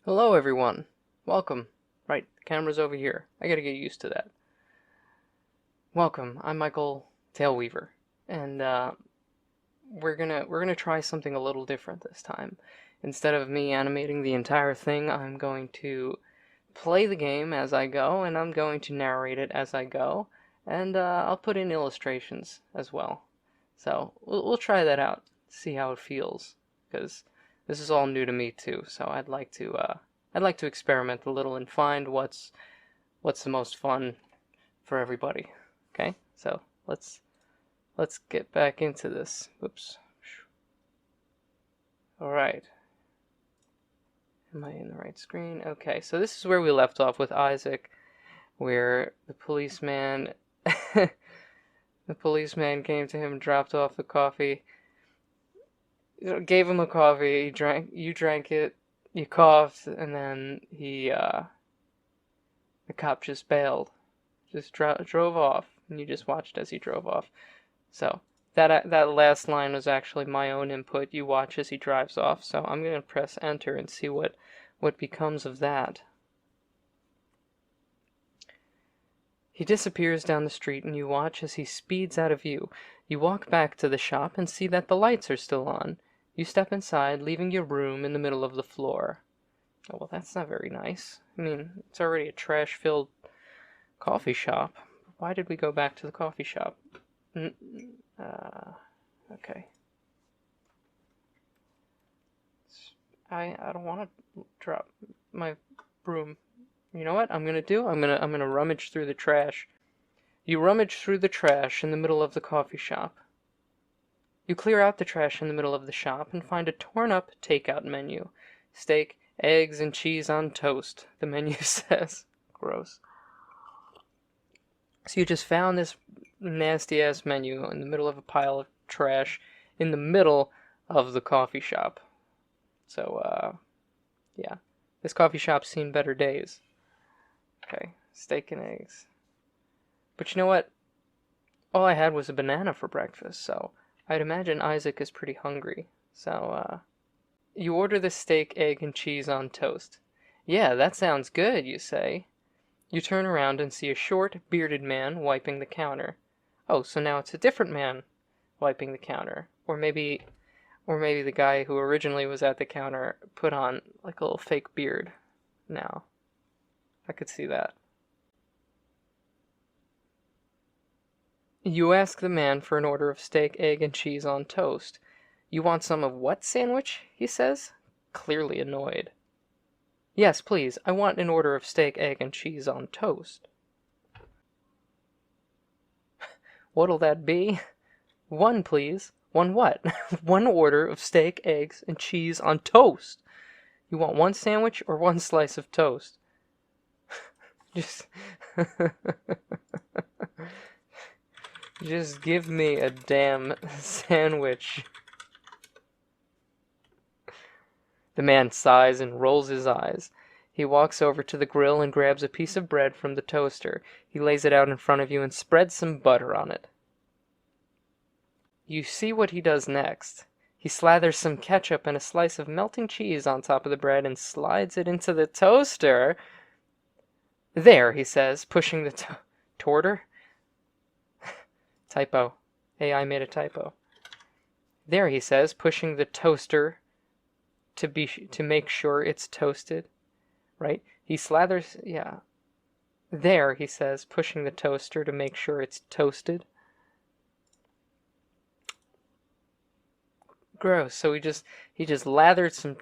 Hello everyone. Welcome. Right, the camera's over here. I gotta get used to that. Welcome. I'm Michael Tailweaver, and we're gonna try something a little different this time. Instead of me animating the entire thing, I'm going to play the game as I go, and I'm going to narrate it as I go, and I'll put in illustrations as well. So we'll try that out, see how it feels, because this is all new to me too. So I'd like to experiment a little and find what's the most fun for everybody. Okay, so let's get back into this. Whoops. All right. Am I in the right screen? Okay, so this is where we left off with Isaac, where the policeman came to him, dropped off the coffee, gave him a coffee. You drank it, you coughed, and then the cop just bailed, just drove off, and you just watched as he drove off. So that last line was actually my own input. You watch as he drives off. So I'm gonna press enter and see what becomes of that. He disappears down the street, and you watch as he speeds out of view. You walk back to the shop and see that the lights are still on. You step inside, leaving your broom in the middle of the floor. Oh, well, that's not very nice. I mean, it's already a trash-filled coffee shop. Why did we go back to the coffee shop? Okay. I don't want to drop my broom. You know what I'm gonna do? I'm gonna rummage through the trash. You rummage through the trash in the middle of the coffee shop. You clear out the trash in the middle of the shop and find a torn-up takeout menu. Steak, eggs, and cheese on toast, the menu says. Gross. So you just found this nasty-ass menu in the middle of a pile of trash in the middle of the coffee shop. So, yeah. This coffee shop's seen better days. Okay, steak and eggs. But you know what? All I had was a banana for breakfast, so I'd imagine Isaac is pretty hungry. So, you order the steak, egg, and cheese on toast. Yeah, that sounds good, you say. You turn around and see a short, bearded man wiping the counter. Oh, so now it's a different man wiping the counter. Or maybe the guy who originally was at the counter put on like a little fake beard now. I could see that. You ask the man for an order of steak, egg, and cheese on toast. You want some of what sandwich? He says, clearly annoyed. Yes, please, I want an order of steak, egg, and cheese on toast. What'll that be? One, please. One what? One order of steak, eggs, and cheese on toast. You want one sandwich or one slice of toast? Just... Just give me a damn sandwich. The man sighs and rolls his eyes. He walks over to the grill and grabs a piece of bread from the toaster. He lays it out in front of you and spreads some butter on it. You see what he does next. He slathers some ketchup and a slice of melting cheese on top of the bread and slides it into the toaster. There, he says, pushing the torter? Typo. AI made a typo. There, he says, pushing the toaster to make sure it's toasted. Right? He slathers, yeah. There, he says, pushing the toaster to make sure it's toasted. Gross. So he just lathered some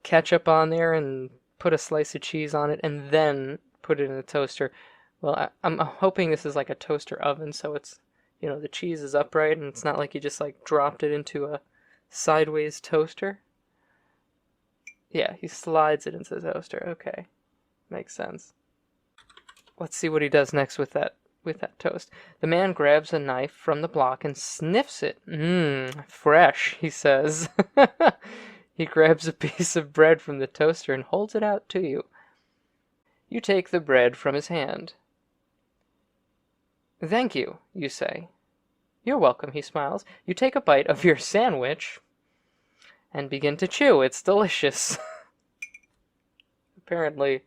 ketchup on there and put a slice of cheese on it and then put it in the toaster. Well, I'm hoping this is like a toaster oven, so it's, you know, the cheese is upright and it's not like you just like dropped it into a sideways toaster. Yeah, he slides it into the toaster. Okay. Makes sense. Let's see what he does next with that toast. The man grabs a knife from the block and sniffs it. Mmm, fresh, he says. He grabs a piece of bread from the toaster and holds it out to you. You take the bread from his hand. Thank you, you say. You're welcome, he smiles. You take a bite of your sandwich and begin to chew. It's delicious. Apparently,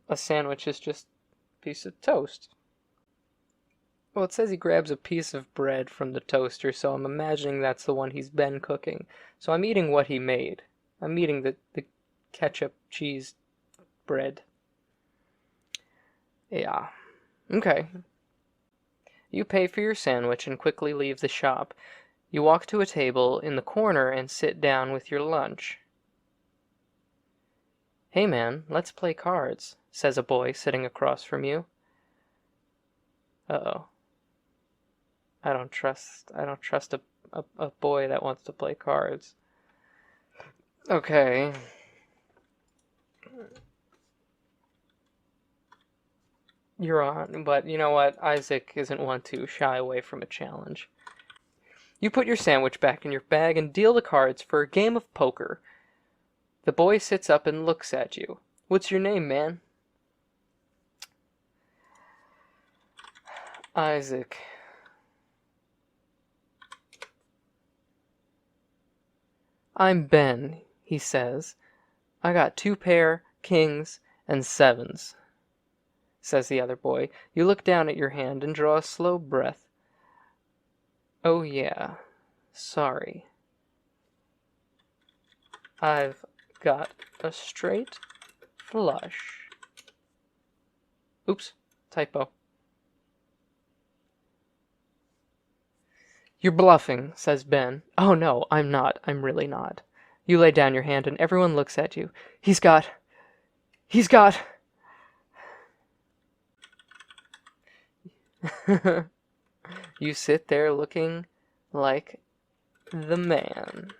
a sandwich is just a piece of toast. Well, it says he grabs a piece of bread from the toaster, so I'm imagining that's the one he's been cooking. So I'm eating what he made. I'm eating the ketchup cheese bread. Yeah. Okay. You pay for your sandwich and quickly leave the shop. You walk to a table in the corner and sit down with your lunch. "Hey man, let's play cards," says a boy sitting across from you. Uh-oh. I don't trust a boy that wants to play cards. Okay. You're on, but you know what? Isaac isn't one to shy away from a challenge. You put your sandwich back in your bag and deal the cards for a game of poker. The boy sits up and looks at you. "What's your name, man?" "Isaac." "I'm Ben," he says. "I got 2 pair, kings, and 7s, says the other boy. You look down at your hand and draw a slow breath. "Oh yeah, sorry. I've got a straight flush." Oops, typo. "You're bluffing," says Ben. "Oh no, I'm not. I'm really not." You lay down your hand and everyone looks at you. He's got... You sit there looking like the man.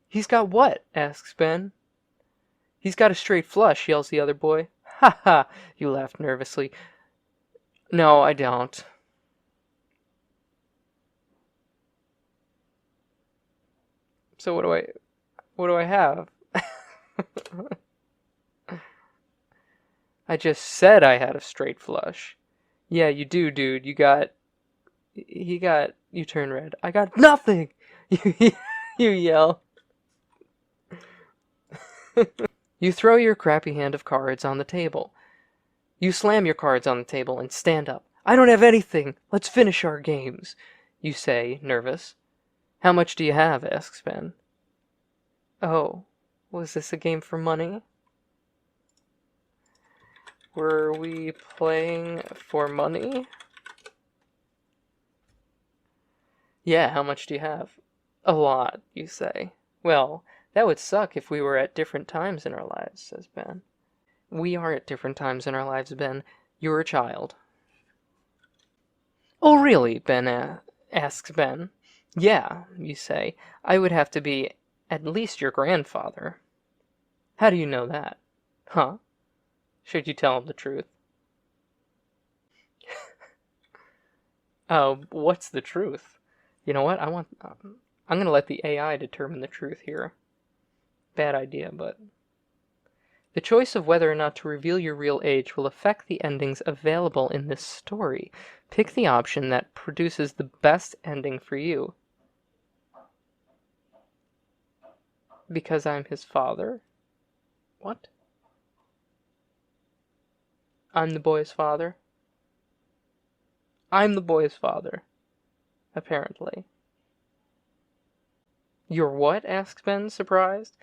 "He's got what?" asks Ben. "He's got a straight flush," yells the other boy. "Ha ha!" You laugh nervously. "No, I don't." "So what do I have?" "I just said I had a straight flush." "Yeah, you do, dude. You turn red. "I got nothing!" You yell. You throw your crappy hand of cards on the table. You slam your cards on the table and stand up. "I don't have anything. Let's finish our games," you say, nervous. "How much do you have?" asks Ben. "Oh, was this a game for money? Were we playing for money?" "Yeah, how much do you have?" "A lot," you say. "Well, that would suck if we were at different times in our lives," says Ben. "We are at different times in our lives, Ben. You're a child." "Oh, really?" asks Ben. "Yeah," you say. "I would have to be at least your grandfather." "How do you know that?" "Huh? Should you tell him the truth?" "Oh, what's the truth?" You know what? I'm gonna let the AI determine the truth here. Bad idea, but... "The choice of whether or not to reveal your real age will affect the endings available in this story. Pick the option that produces the best ending for you." "Because I'm his father?" "What?" "I'm the boy's father?" "I'm the boy's father, apparently." "You're what?" asks Ben, surprised.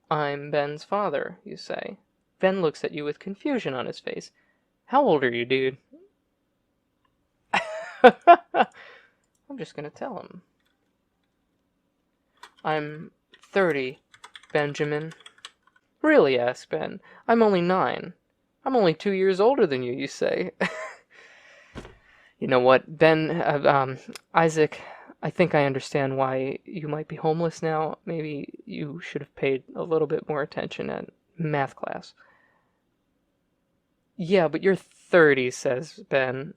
"I'm Ben's father," you say. Ben looks at you with confusion on his face. "How old are you, dude?" I'm just gonna tell him. "I'm 30, Benjamin." "Really?" asks Ben. "I'm only 9. I'm only 2 years older than you say." "You know what, Isaac, I think I understand why you might be homeless now. Maybe you should have paid a little bit more attention at math class." "Yeah, but you're 30, says Ben.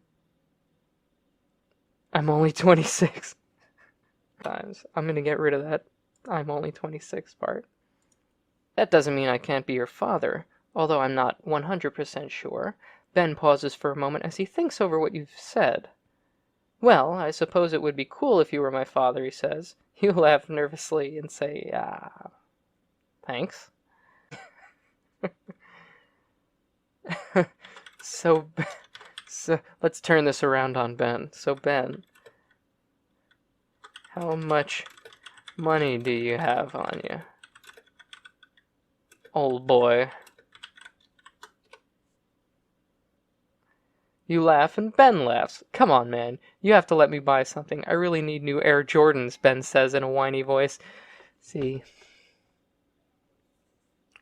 "I'm only 26. Times. I'm gonna get rid of that "I'm only 26" part. "That doesn't mean I can't be your father, although I'm not 100% sure." Ben pauses for a moment as he thinks over what you've said. "Well, I suppose it would be cool if you were my father," he says. You laugh nervously and say, "Ah." Thanks. So, so let's turn this around on Ben. So Ben, how much money do you have on you, old boy? You laugh and Ben laughs. Come on, man. You have to let me buy something. I really need new Air Jordans, Ben says in a whiny voice. See,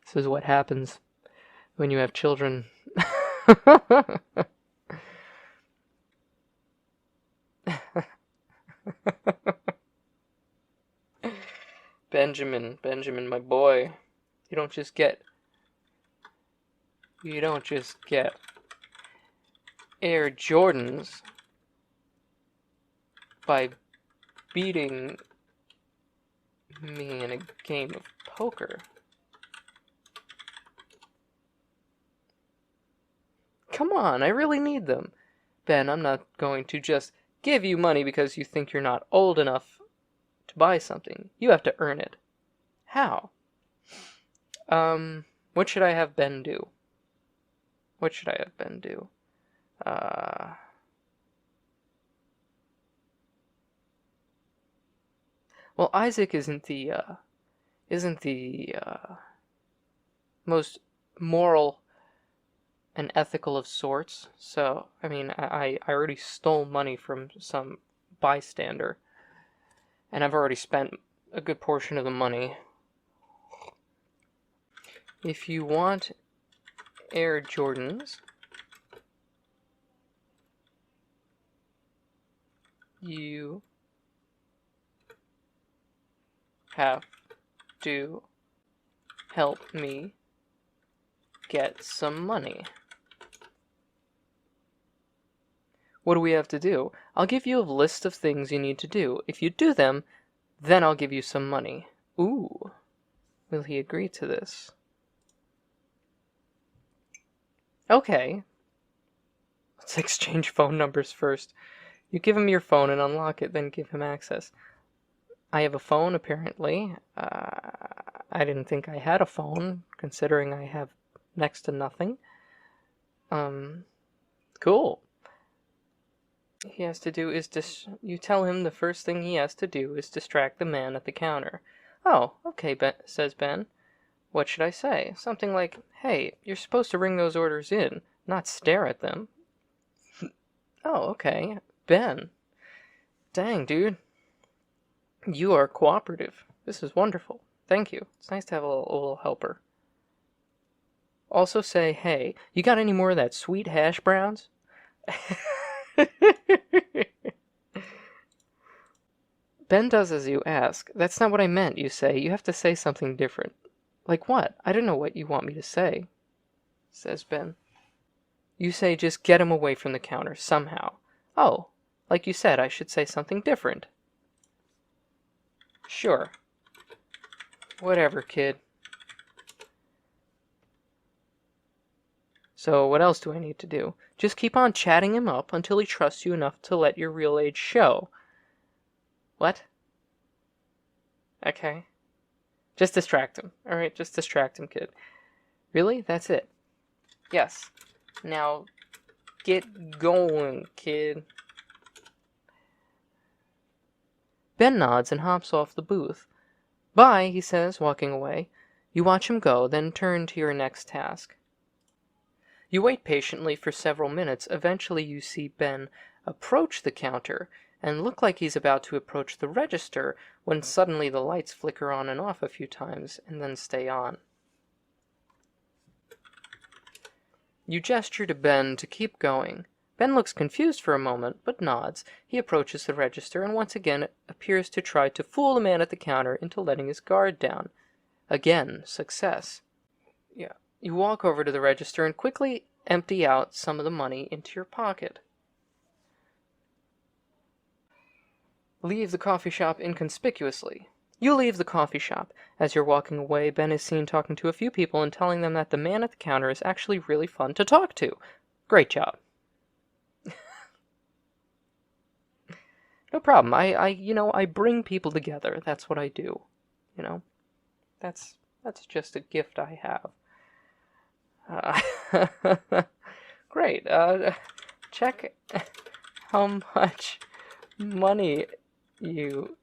this is what happens when you have children. Benjamin, my boy. You don't just get Air Jordans by beating me in a game of poker. Come on, I really need them. Ben, I'm not going to just give you money because you think you're not old enough to buy something. You have to earn it. How? What should I have Ben do? What should I have Ben do? Well, Isaac isn't the most moral and ethical of sorts. So, I mean, I already stole money from some bystander, and I've already spent a good portion of the money. If you want Air Jordans, you have to help me get some money. What do we have to do? I'll give you a list of things you need to do. If you do them, then I'll give you some money. Ooh. Will he agree to this? Okay. Let's exchange phone numbers first. You give him your phone and unlock it, then give him access. I have a phone, apparently. I didn't think I had a phone, considering I have next to nothing. Cool. He has to do is you tell him the first thing he has to do is distract the man at the counter. Oh, okay, says Ben. What should I say? Something like, hey, you're supposed to ring those orders in, not stare at them. Oh, okay. Ben. Dang, dude. You are cooperative. This is wonderful. Thank you. It's nice to have a little helper. Also say, hey, you got any more of that sweet hash browns? Ben does as you ask. That's not what I meant, you say. You have to say something different. Like what? I don't know what you want me to say, says Ben. You say just get him away from the counter, somehow. Oh, like you said, I should say something different. Sure. Whatever, kid. So what else do I need to do? Just keep on chatting him up until he trusts you enough to let your real age show. What? Okay. Just distract him. Alright, just distract him, kid. Really? That's it? Yes. Now, get going, kid. Ben nods and hops off the booth. Bye, he says, walking away. You watch him go, then turn to your next task. You wait patiently for several minutes. Eventually you see Ben approach the counter and look like he's about to approach the register when suddenly the lights flicker on and off a few times and then stay on. You gesture to Ben to keep going. Ben looks confused for a moment, but nods. He approaches the register and once again appears to try to fool the man at the counter into letting his guard down. Again, success. Yeah. You walk over to the register and quickly empty out some of the money into your pocket. Leave the coffee shop inconspicuously. You leave the coffee shop. As you're walking away, Ben is seen talking to a few people and telling them that the man at the counter is actually really fun to talk to. Great job. No problem. I bring people together. That's what I do. That's That's just a gift I have. Great. Check how much money you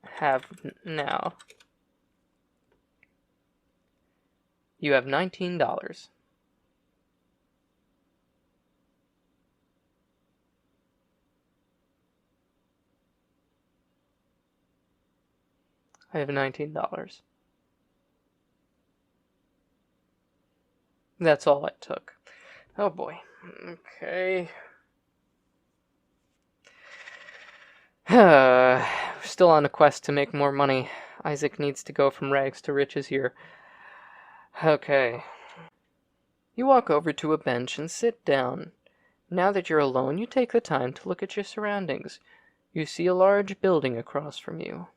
have now. You have $19. I have $19. That's all it took. Oh boy. Okay. Still on a quest to make more money. Isaac needs to go from rags to riches here. Okay. You walk over to a bench and sit down. Now that you're alone, you take the time to look at your surroundings. You see a large building across from you.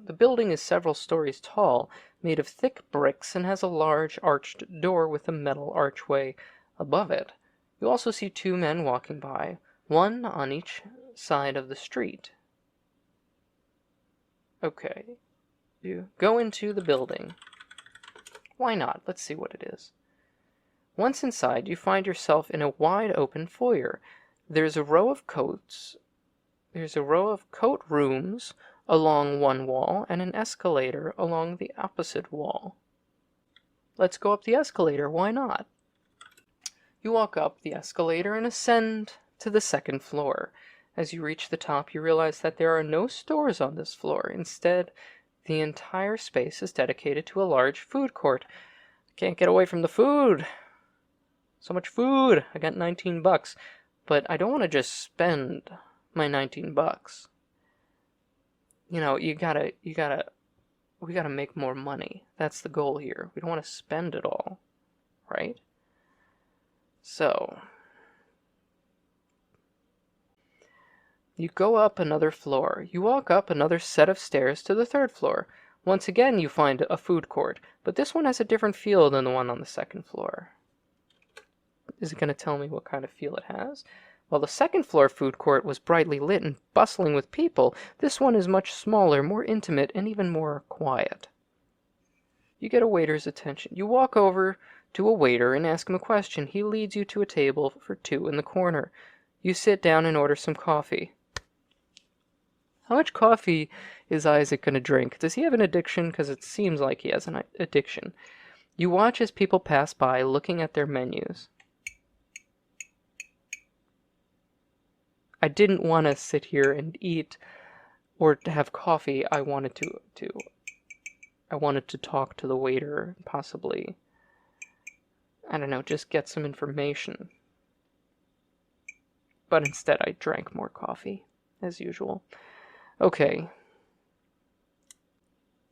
The building is several stories tall, made of thick bricks, and has a large arched door with a metal archway above it. You also see two men walking by, one on each side of the street. Okay. You go into the building. Why not? Let's see what it is. Once inside, you find yourself in a wide open foyer. There's a row of coat rooms along one wall and an escalator along the opposite wall. Let's go up the escalator, why not? You walk up the escalator and ascend to the second floor. As you reach the top, you realize that there are no stores on this floor. Instead, the entire space is dedicated to a large food court. Can't get away from the food. So much food. I got $19, but I don't want to just spend my $19. You know, we gotta make more money. That's the goal here. We don't want to spend it all, right? So, you go up another floor. You walk up another set of stairs to the third floor. Once again, you find a food court, but this one has a different feel than the one on the second floor. Is it going to tell me what kind of feel it has? While the second floor food court was brightly lit and bustling with people, this one is much smaller, more intimate, and even more quiet. You get a waiter's attention. You walk over to a waiter and ask him a question. He leads you to a table for two in the corner. You sit down and order some coffee. How much coffee is Isaac going to drink? Does he have an addiction? Because it seems like he has an addiction. You watch as people pass by looking at their menus. I didn't want to sit here and eat or to have coffee. I wanted to talk to the waiter, possibly. I don't know, just get some information. But instead I drank more coffee, as usual. Okay.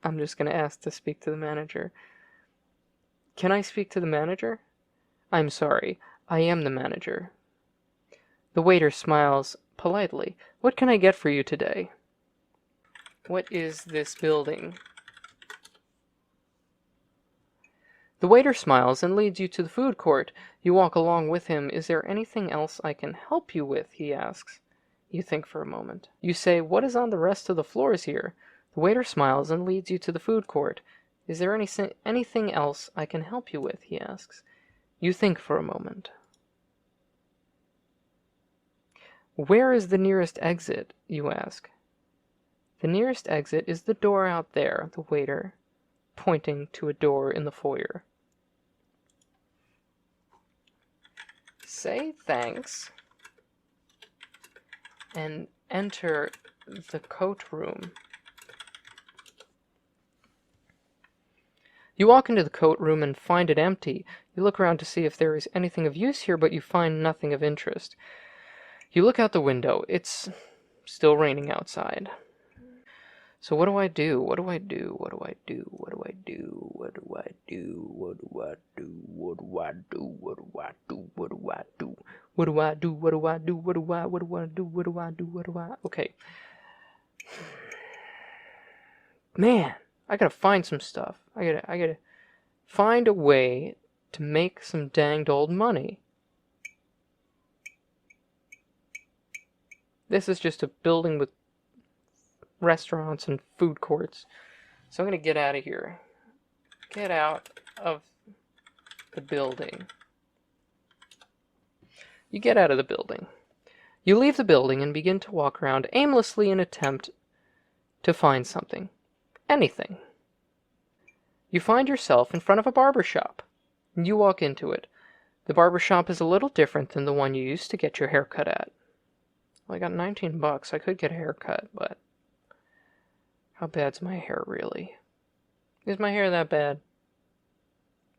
I'm just going to ask to speak to the manager. Can I speak to the manager? I'm sorry, I am the manager. The waiter smiles politely. What can I get for you today? What is this building? The waiter smiles and leads you to the food court. You walk along with him. Is there anything else I can help you with? He asks. You think for a moment. You say, what is on the rest of the floors here? The waiter smiles and leads you to the food court. Is there anything else I can help you with? He asks. You think for a moment. Where is the nearest exit? You ask. The nearest exit is the door out there, the waiter, pointing to a door in the foyer. Say thanks and enter the coat room. You walk into the coat room and find it empty. You look around to see if there is anything of use here, but you find nothing of interest. You look out the window. It's still raining outside. So what do I do? What do I do? What do I do? What do I do? What do I do? What do I do? What do I do? What do I do? What do I do? What do I do? What do I do? What do I do? What do I do? What do I? Okay. Man, I gotta find some stuff. I gotta find a way to make some danged old money. This is just a building with restaurants and food courts. So I'm going to get out of here. get out of the building. You get out of the building. You leave the building and begin to walk around aimlessly in an attempt to find something. Anything. You find yourself in front of a barber shop. You walk into it. The barber shop is a little different than the one you used to get your hair cut at. Well, I got $19. I could get a haircut, but how bad's my hair really? Is my hair that bad?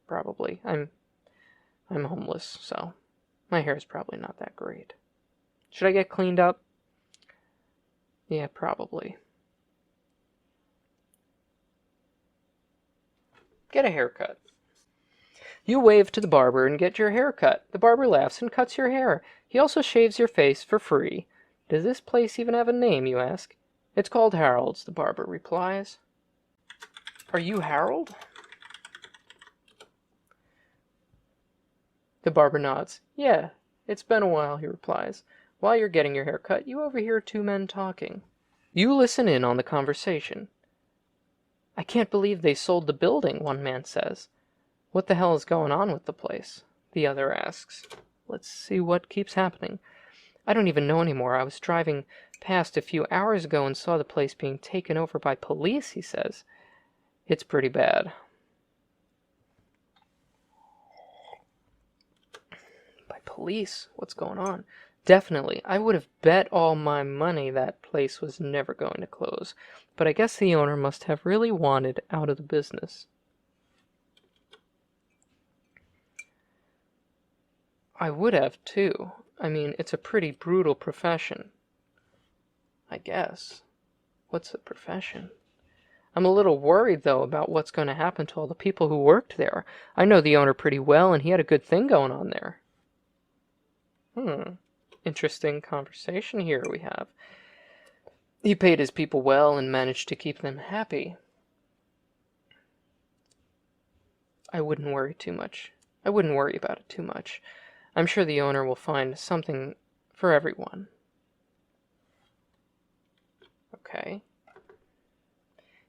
Probably. I'm homeless, so my hair is probably not that great. Should I get cleaned up? Yeah, probably. Get a haircut. You wave to the barber and get your hair cut. The barber laughs and cuts your hair. He also shaves your face for free. Does this place even have a name, you ask? It's called Harold's, the barber replies. Are you Harold? The barber nods. Yeah, it's been a while, he replies. While you're getting your hair cut, you overhear two men talking. You listen in on the conversation. I can't believe they sold the building, one man says. What the hell is going on with the place? The other asks. Let's see what keeps happening. I don't even know anymore. I was driving past a few hours ago and saw the place being taken over by police, he says. It's pretty bad. By police? What's going on? Definitely. I would have bet all my money that place was never going to close. But I guess the owner must have really wanted out of the business. I would have, too. I mean, it's a pretty brutal profession. I guess. What's a profession? I'm a little worried, though, about what's going to happen to all the people who worked there. I know the owner pretty well, and he had a good thing going on there. Interesting conversation here we have. He paid his people well and managed to keep them happy. I wouldn't worry too much. I wouldn't worry about it too much. I'm sure the owner will find something for everyone. Okay.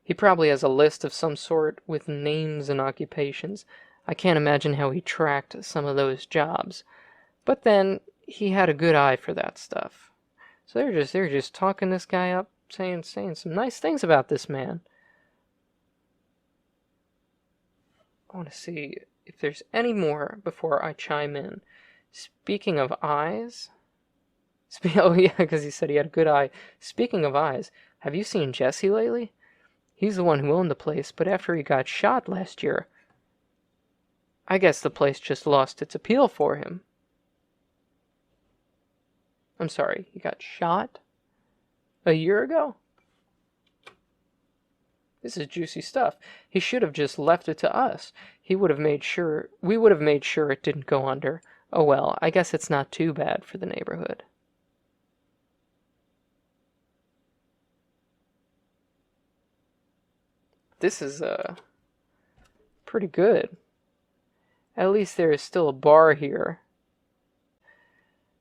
He probably has a list of some sort with names and occupations. I can't imagine how he tracked some of those jobs. But then, he had a good eye for that stuff. So they're just talking this guy up, saying some nice things about this man. I want to see if there's any more before I chime in. Speaking of eyes... Oh yeah, because he said he had a good eye. Speaking of eyes, have you seen Jesse lately? He's the one who owned the place, but after he got shot last year, I guess the place just lost its appeal for him. I'm sorry, he got shot? A year ago? This is juicy stuff. He should have just left it to us. We would have made sure it didn't go under. Oh well, I guess it's not too bad for the neighborhood. This is, pretty good. At least there is still a bar here.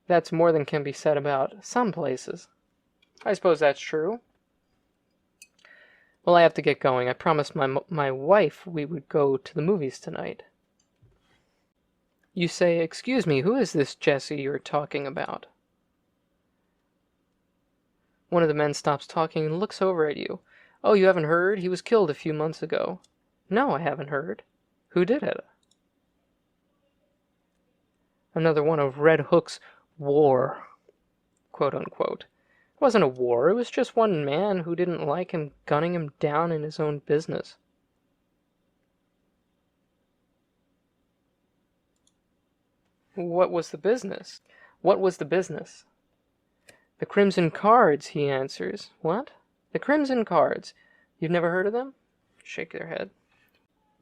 That's more than can be said about some places. I suppose that's true. Well, I have to get going. I promised my wife we would go to the movies tonight. You say, excuse me, who is this Jesse you're talking about? One of the men stops talking and looks over at you. Oh, you haven't heard? He was killed a few months ago. No, I haven't heard. Who did it? Another one of Red Hook's war, quote-unquote. It wasn't a war, it was just one man who didn't like him gunning him down in his own business. What was the business? What was the business? The Crimson Cards, he answers. What? The Crimson Cards. You've never heard of them? Shake their head.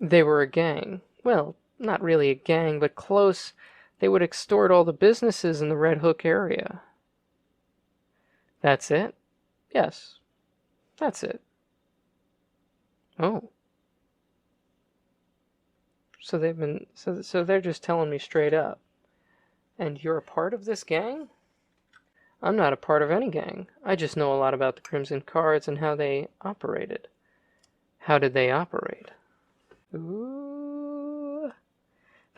They were a gang. Well, not really a gang, but close. They would extort all the businesses in the Red Hook area. That's it? Yes. That's it. Oh. So they're just telling me straight up. And you're a part of this gang? I'm not a part of any gang. I just know a lot about the Crimson Cards and how they operated. How did they operate? Ooh.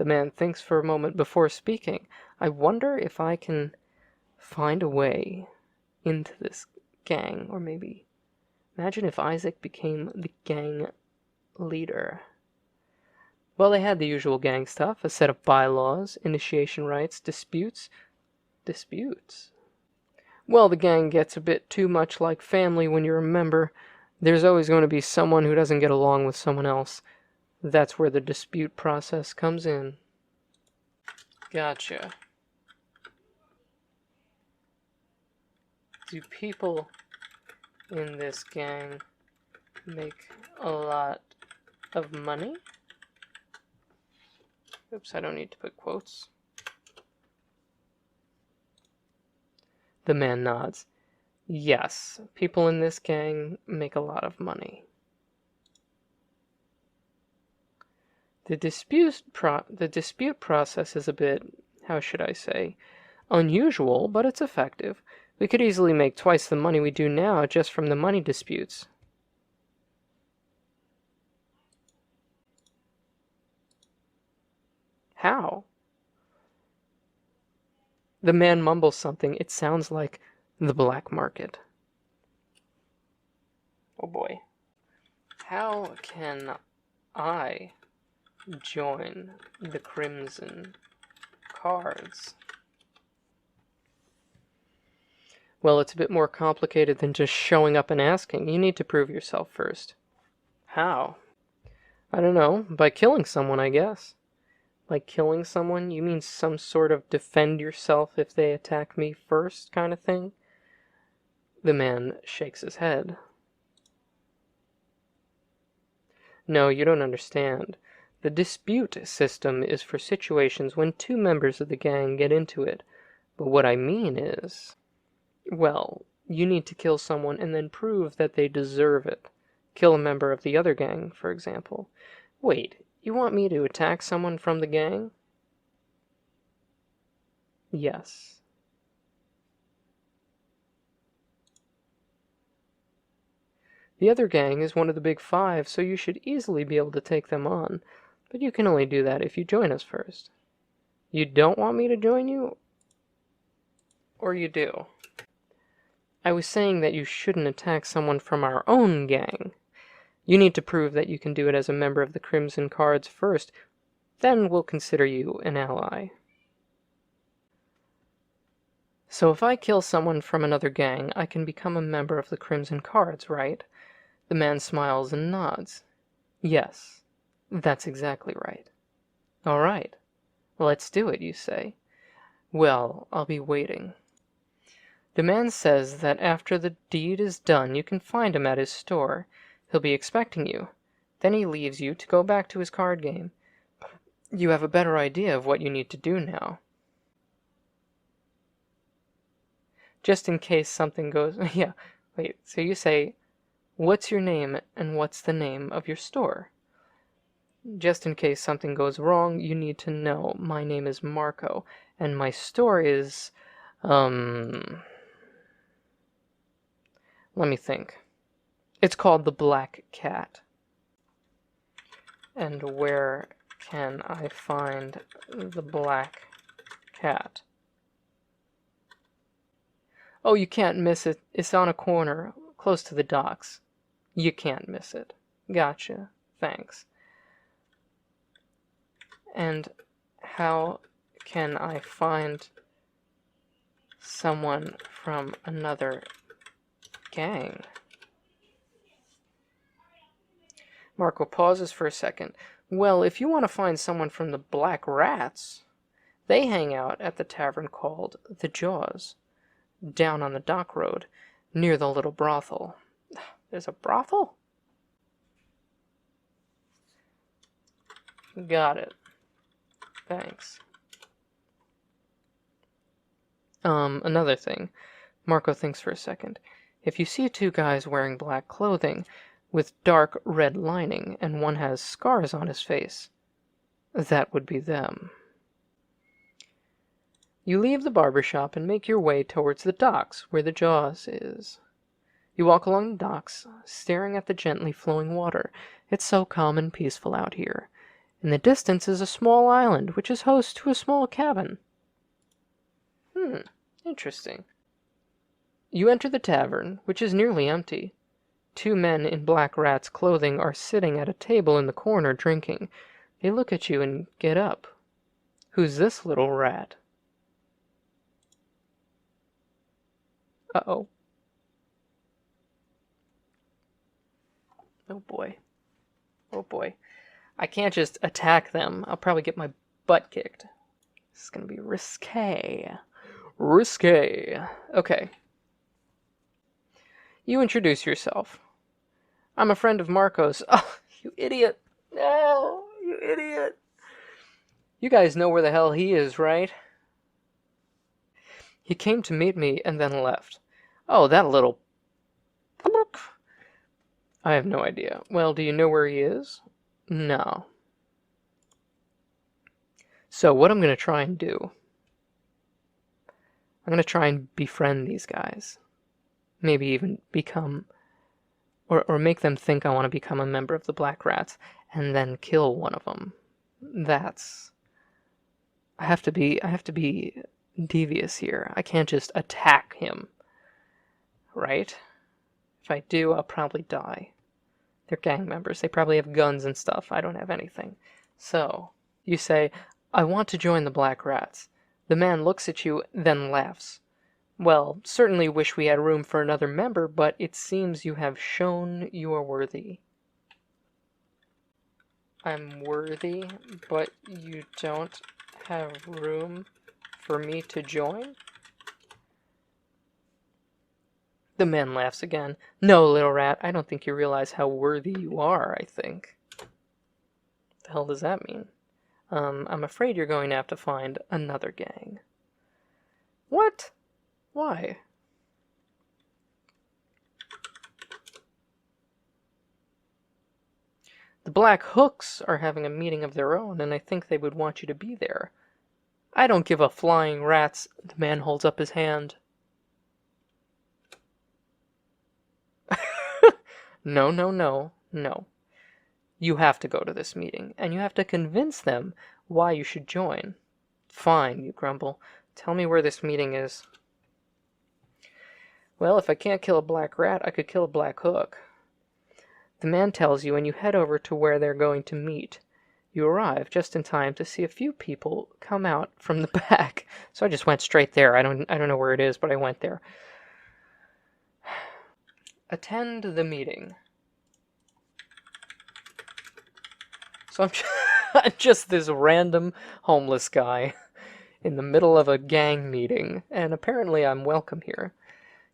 The man thinks for a moment before speaking. I wonder if I can find a way into this gang, or maybe imagine if Isaac became the gang leader. Well, they had the usual gang stuff, a set of bylaws, initiation rites, disputes. Disputes? Well, the gang gets a bit too much like family when you're a member. There's always going to be someone who doesn't get along with someone else. That's where the dispute process comes in. Gotcha. Do people in this gang make a lot of money? Oops, I don't need to put quotes. The man nods. Yes, people in this gang make a lot of money. The dispute process is a bit, how should I say, unusual, but it's effective. We could easily make twice the money we do now just from the money disputes. How? The man mumbles something. It sounds like the black market. Oh boy. How can I join the Crimson Cards? Well, it's a bit more complicated than just showing up and asking. You need to prove yourself first. How? I don't know. By killing someone, I guess. By killing someone, you mean some sort of defend yourself if they attack me first kind of thing? The man shakes his head. No, you don't understand. The dispute system is for situations when two members of the gang get into it. But what I mean is, well, you need to kill someone and then prove that they deserve it. Kill a member of the other gang, for example. Wait, you want me to attack someone from the gang? Yes. The other gang is one of the big five, so you should easily be able to take them on. But you can only do that if you join us first. You don't want me to join you? Or you do? I was saying that you shouldn't attack someone from our own gang. You need to prove that you can do it as a member of the Crimson Cards first. Then we'll consider you an ally. So if I kill someone from another gang, I can become a member of the Crimson Cards, right? The man smiles and nods. Yes, that's exactly right. All right. Let's do it, you say. Well, I'll be waiting. The man says that after the deed is done, you can find him at his store. He'll be expecting you. Then he leaves you to go back to his card game. You have a better idea of what you need to do now. Just in case something goes... Yeah, wait, so you say, what's your name and what's the name of your store? Just in case something goes wrong, you need to know my name is Marco, and my store is... Let me think. It's called the Black Cat. And where can I find the Black Cat? Oh, you can't miss it. It's on a corner, close to the docks. You can't miss it. Gotcha. Thanks. And how can I find someone from another gang? Marco pauses for a second. Well, if you want to find someone from the Black Rats, they hang out at the tavern called the Jaws, down on the dock road, near the little brothel. There's a brothel? Got it. Thanks. Another thing. Marco thinks for a second. If you see two guys wearing black clothing with dark red lining and one has scars on his face, that would be them. You leave the barber shop and make your way towards the docks where the Jaws is. You walk along the docks, staring at the gently flowing water. It's so calm and peaceful out here. In the distance is a small island, which is host to a small cabin. Interesting. You enter the tavern, which is nearly empty. 2 men in black rat's clothing are sitting at a table in the corner drinking. They look at you and get up. Who's this little rat? Uh-oh. Oh boy. Oh boy. I can't just attack them. I'll probably get my butt kicked. This is gonna be risque. Risque. Okay. You introduce yourself. I'm a friend of Marco's. Oh, you idiot. No, you idiot. You guys know where the hell he is, right? He came to meet me and then left. Oh, that little... I have no idea. Well, do you know where he is? No. So what I'm going to try and do... I'm going to try and befriend these guys. Maybe even become... Or make them think I want to become a member of the Black Rats, and then kill one of them. That's... I have to be devious here. I can't just attack him. Right? If I do, I'll probably die. They're gang members. They probably have guns and stuff. I don't have anything. So, you say, I want to join the Black Rats. The man looks at you, then laughs. Well, certainly wish we had room for another member, but it seems you have shown you are worthy. I'm worthy, but you don't have room for me to join? The man laughs again. No, little rat, I don't think you realize how worthy you are, I think. What the hell does that mean? I'm afraid you're going to have to find another gang. What? Why? The Black Hooks are having a meeting of their own, and I think they would want you to be there. I don't give a flying rat's... The man holds up his hand. No, no, no, no. You have to go to this meeting, and you have to convince them why you should join. Fine, you grumble. Tell me where this meeting is. Well, if I can't kill a black rat, I could kill a black hook. The man tells you, and you head over to where they're going to meet. You arrive just in time to see a few people come out from the back. So I just went straight there. I don't know where it is, but I went there. Attend the meeting. So I'm just this random homeless guy in the middle of a gang meeting, and apparently I'm welcome here.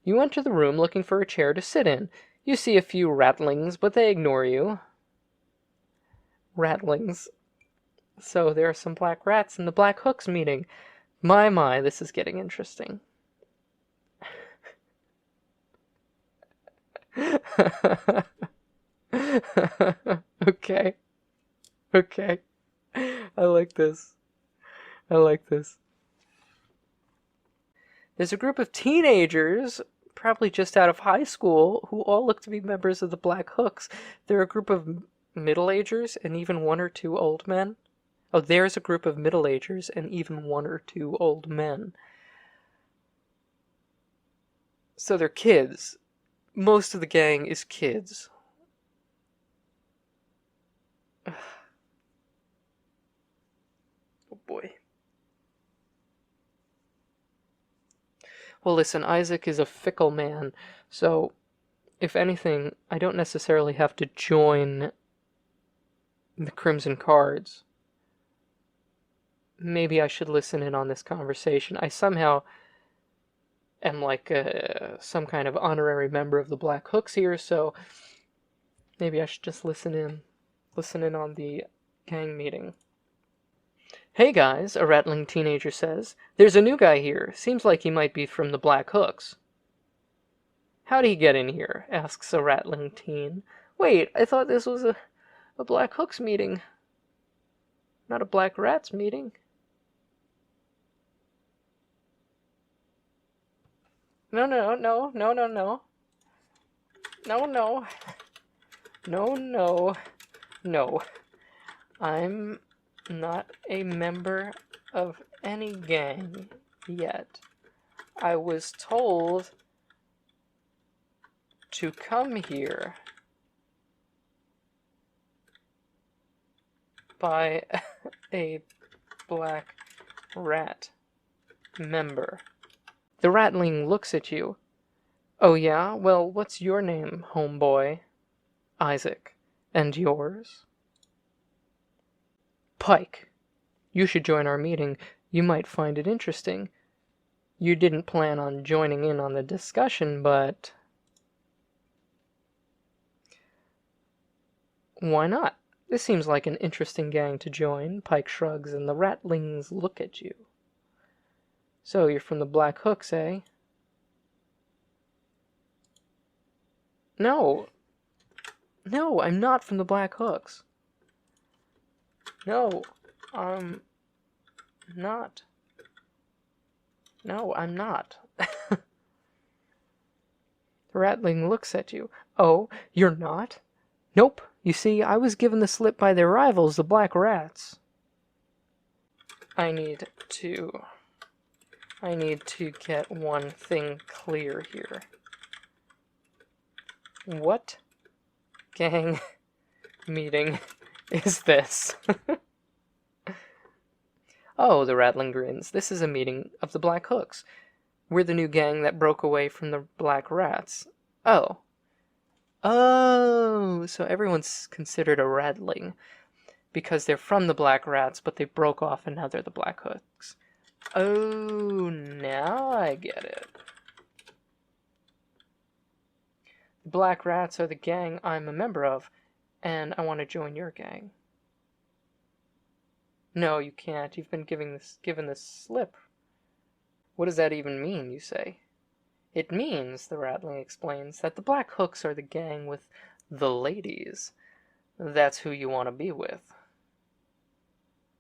You enter the room looking for a chair to sit in. You see a few ratlings, but they ignore you. Ratlings. So there are some black rats in the Black Hooks meeting. My, this is getting interesting. Okay. Okay. I like this. I like this. There's a group of teenagers, probably just out of high school, who all look to be members of the Black Hooks. They're a group of middle-agers and even 1 or 2 old men. Oh, there's a group of middle-agers and even 1 or 2 old men. So they're kids. Most of the gang is kids. Oh boy. Well, listen, Isaac is a fickle man, so if anything, I don't necessarily have to join the Crimson Cards. Maybe I should listen in on this conversation. I somehow am like some kind of honorary member of the Black Hooks here, so maybe I should just listen in on the gang meeting. Hey guys, a rattling teenager says. There's a new guy here. Seems like he might be from the Black Hooks. How'd he get in here? Asks a rattling teen. Wait, I thought this was a Black Hooks meeting. Not a Black Rats meeting. No. I'm not a member of any gang yet. I was told to come here by a black rat member. The ratling looks at you. Oh yeah? Well, what's your name, homeboy? Isaac. And yours? Pike. You should join our meeting. You might find it interesting. You didn't plan on joining in on the discussion, but... why not? This seems like an interesting gang to join. Pike shrugs, and the ratlings look at you. So, you're from the Black Hooks, eh? No. No, I'm not from the Black Hooks. No, I'm not. No, I'm not. The ratling looks at you. Oh, you're not? Nope. You see, I was given the slip by their rivals, the Black Rats. I need to get one thing clear here. What gang meeting is this? Oh, the rattling grins. This is a meeting of the Black Hooks. We're the new gang that broke away from the Black Rats. Oh. Oh, so everyone's considered a rattling because they're from the Black Rats, but they broke off and now they're the Black Hooks. Oh, now I get it. The Black Rats are the gang I'm a member of, and I want to join your gang. No, you can't. You've been given this slip. What does that even mean, you say? It means, the rattling explains, that the Black Hooks are the gang with the ladies. That's who you want to be with.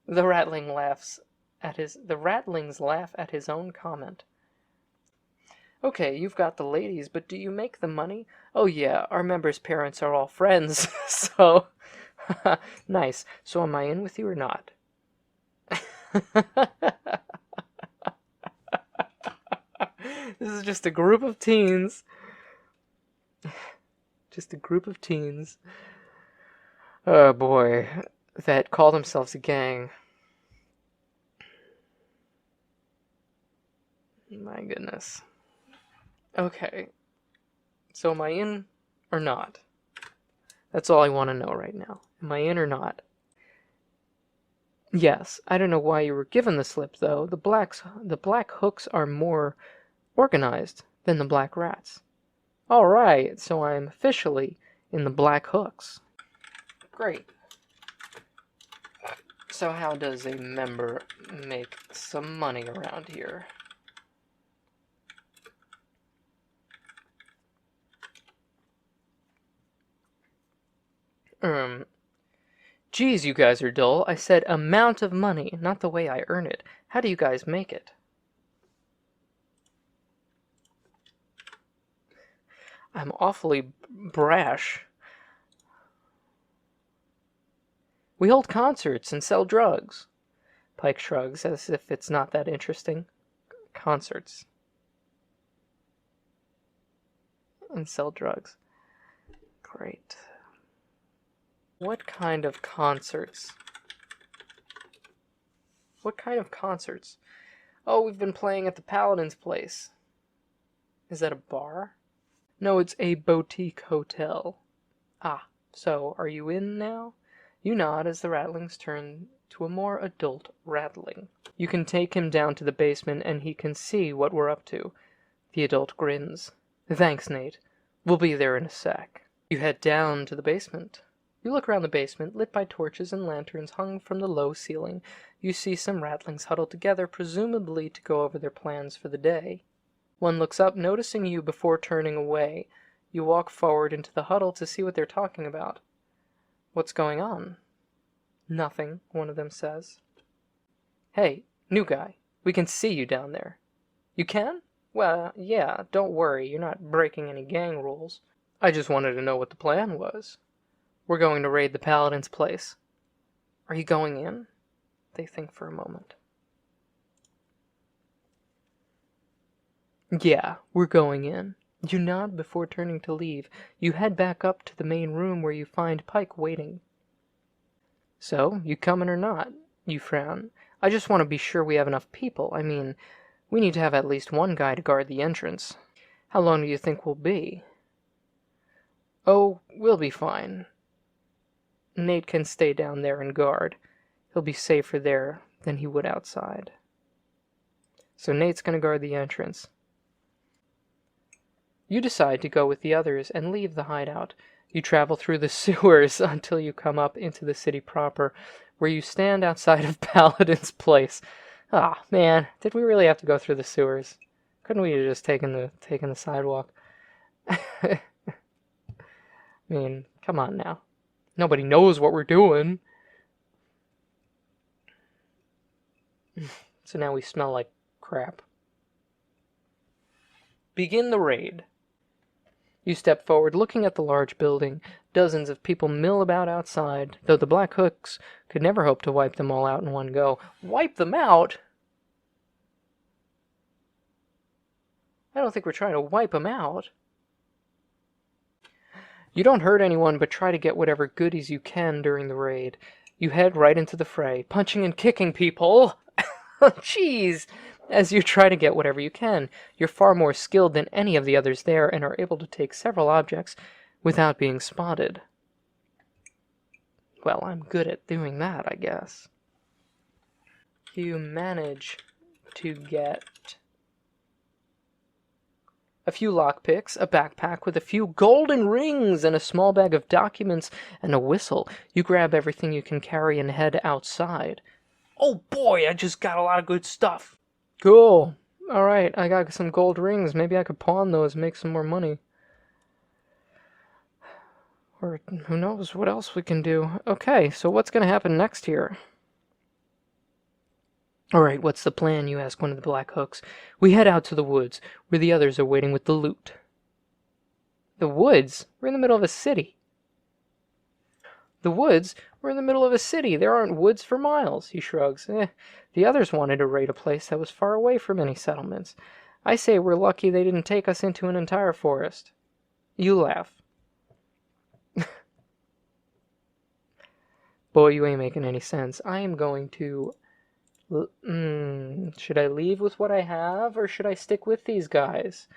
The rattlings laugh at his own comment. Okay, you've got the ladies, but do you make the money? Oh yeah, our members' parents are all friends, so... Nice. So am I in with you or not? This is just a group of teens. Just a group of teens. Oh boy. That call themselves a gang. My goodness. Okay. So am I in or not? That's all I want to know right now. Am I in or not? Yes. I don't know why you were given the slip, though. The Black Hooks are more organized than the Black Rats. All right, so I'm officially in the Black Hooks. Great. So how does a member make some money around here? Geez, you guys are dull. I said amount of money, not the way I earn it. How do you guys make it? I'm awfully brash. We hold concerts and sell drugs. Pike shrugs, as if it's not that interesting. Concerts. And sell drugs. Great. What kind of concerts? What kind of concerts? Oh, we've been playing at the Paladin's place. Is that a bar? No, it's a boutique hotel. Ah, so are you in now? You nod as the rattlings turn to a more adult rattling. You can take him down to the basement and he can see what we're up to. The adult grins. Thanks, Nate. We'll be there in a sec. You head down to the basement. You look around the basement, lit by torches and lanterns hung from the low ceiling. You see some rattlings huddled together, presumably to go over their plans for the day. One looks up, noticing you before turning away. You walk forward into the huddle to see what they're talking about. What's going on? Nothing, one of them says. Hey, new guy, we can see you down there. You can? Well, yeah, don't worry, you're not breaking any gang rules. I just wanted to know what the plan was. We're going to raid the Paladin's place. Are you going in? They think for a moment. Yeah, we're going in. You nod before turning to leave. You head back up to the main room where you find Pike waiting. So, you coming or not? You frown. I just want to be sure we have enough people. I mean, we need to have at least one guy to guard the entrance. How long do you think we'll be? Oh, we'll be fine. Nate can stay down there and guard. He'll be safer there than he would outside. So Nate's going to guard the entrance. You decide to go with the others and leave the hideout. You travel through the sewers until you come up into the city proper, where you stand outside of Paladin's place. Ah, man, did we really have to go through the sewers? Couldn't we have just taken the sidewalk? I mean, come on now. Nobody knows what we're doing. So now we smell like crap. Begin the raid. You step forward, looking at the large building. Dozens of people mill about outside, though the Black Hooks could never hope to wipe them all out in one go. Wipe them out? I don't think we're trying to wipe them out. You don't hurt anyone, but try to get whatever goodies you can during the raid. You head right into the fray, punching and kicking people. Jeez! As you try to get whatever you can. You're far more skilled than any of the others there and are able to take several objects without being spotted. Well, I'm good at doing that, I guess. You manage to get a few lockpicks, a backpack with a few golden rings, and a small bag of documents and a whistle. You grab everything you can carry and head outside. Oh boy, I just got a lot of good stuff. Cool. Alright, I got some gold rings. Maybe I could pawn those and make some more money. Or who knows what else we can do. Okay, so what's going to happen next here? Alright, what's the plan, you ask one of the Black Hooks. We head out to the woods, where the others are waiting with the loot. The woods? We're in the middle of a city. The woods? We're in the middle of a city. There aren't woods for miles, he shrugs. The others wanted to raid a place that was far away from any settlements. I say we're lucky they didn't take us into an entire forest. You laugh. Boy, you ain't making any sense. I am going to... should I leave with what I have, or should I stick with these guys?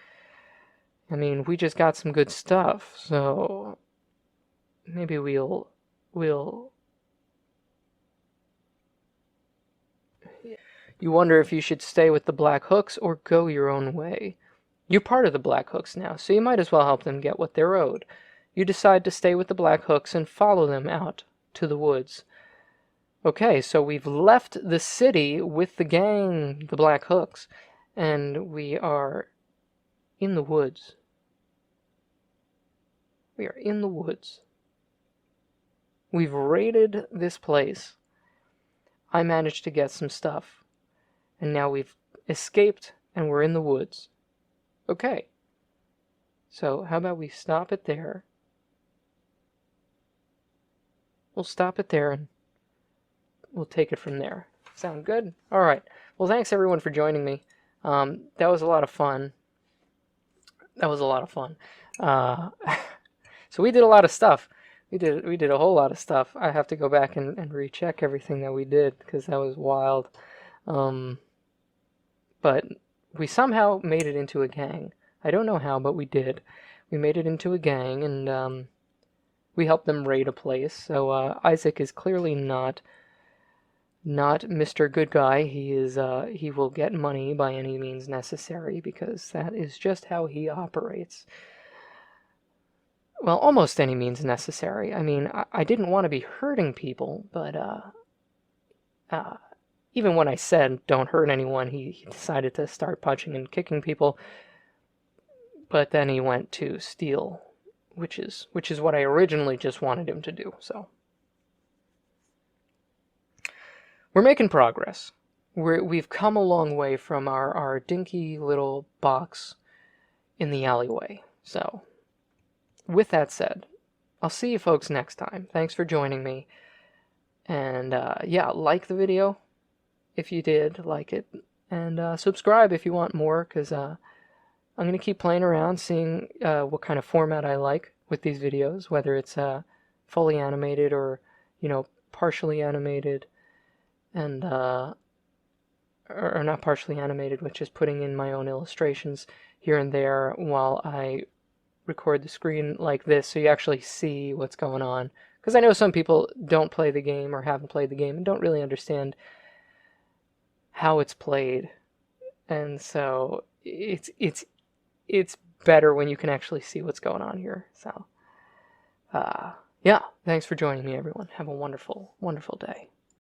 I mean, we just got some good stuff, so... maybe we'll... You wonder if you should stay with the Black Hooks or go your own way. You're part of the Black Hooks now, so you might as well help them get what they're owed. You decide to stay with the Black Hooks and follow them out to the woods. Okay, so we've left the city with the gang, the Black Hooks, and we are in the woods. We are in the woods. We've raided this place. I managed to get some stuff. And now we've escaped and we're in the woods. Okay. So how about we stop it there? We'll stop it there and we'll take it from there. Sound good? Alright. Well, thanks everyone for joining me. That was a lot of fun. So we did a lot of stuff. We did a whole lot of stuff. I have to go back and recheck everything that we did because that was wild. But we somehow made it into a gang. I don't know how, but we did. We made it into a gang, and we helped them raid a place. So Isaac is clearly not Mr. Good Guy. He will get money by any means necessary because that is just how he operates. Well, almost any means necessary. I mean, I didn't want to be hurting people, but even when I said don't hurt anyone, he decided to start punching and kicking people. But then he went to steal, which is what I originally just wanted him to do. So we're making progress. We've come a long way from our dinky little box in the alleyway. So with that said, I'll see you folks next time. Thanks for joining me. And yeah, like the video if you did like it, and subscribe if you want more, because I'm going to keep playing around, seeing what kind of format I like with these videos, whether it's fully animated or, partially animated, and or not partially animated, with just putting in my own illustrations here and there while I record the screen like this, so you actually see what's going on. Because I know some people don't play the game or haven't played the game and don't really understand how it's played, and so it's better when you can actually see what's going on here. So, yeah, thanks for joining me, everyone. Have a wonderful, wonderful day.